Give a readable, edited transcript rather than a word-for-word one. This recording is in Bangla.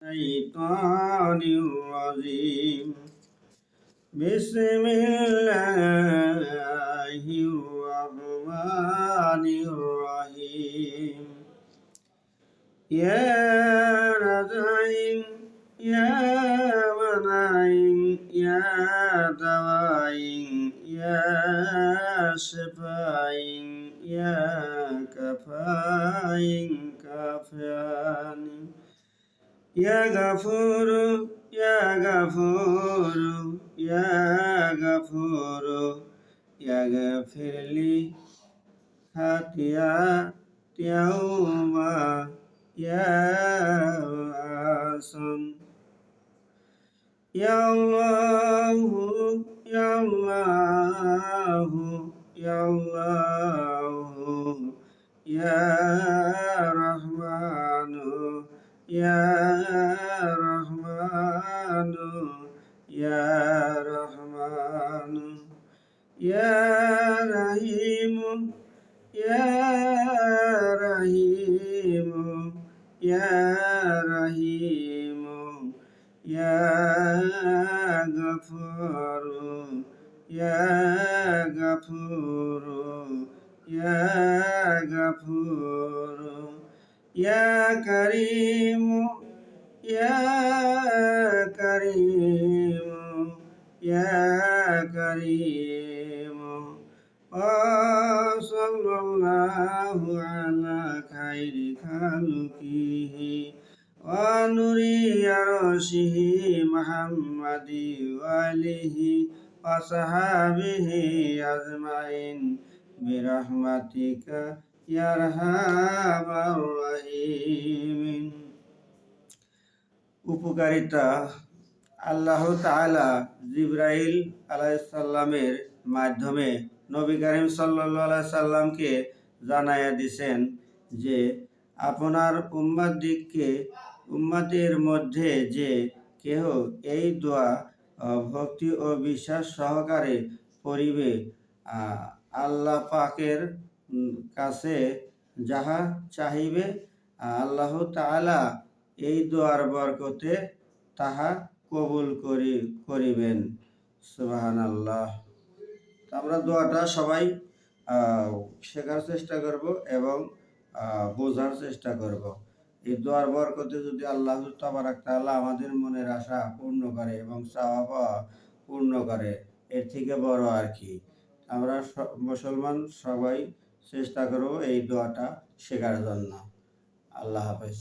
الشيطان الرجيم بسم الله الرحمن الرحيم يا رجعين يا منعين يا دواعين يا شفاعين يا كفاين كافيان يا غفور يا غفور يا غفور يا غفر لي خطيئتي يوما يا عاصم يا الله يا الله يا الله يا رحمن يا رحمن يا رحمن يا رحيم يا رحيم يا رحيم يا غفور يا غفور يا غفور يا كريم يا كريم يا كريم وصلى الله على خير خلقه ونوري عرشه محمد وآله وصحابه أجمعين برحمتك يا أرحم الراحمين। উপকারিতা আল্লাহ তাআলা জিবরাইল আলাইহিস সালামের মাধ্যমে নবী করিম সাল্লাল্লাহু আলাইহি সাল্লামকে জানায়া দিয়েছেন যে আপনার উম্মতের মধ্যে যে কেহ এই দোয়া ভক্তি ও বিশ্বাস সহকারে পড়িবে আল্লাহ পাকের কাছে যাহা চাহিবে আল্লাহ তাআলা এই দোয়ার বরকতে তাহা কবুল করিবেন। সুবহানাল্লাহ। আমরা দোয়াটা সবাই শেখার চেষ্টা করব এবং বোঝার চেষ্টা করব। এই দোয়ার বরকতে যদি আল্লাহ তাবারাক তাআলা আমাদের মনের আশা পূর্ণ করে এবং চাওয়া পাওয়া পূর্ণ করে, এর থেকে বড় আর কি। আমরা মুসলমান সবাই চেষ্টা করব এই দোয়াটা শেখার জন্য। আল্লাহ হাফেজ।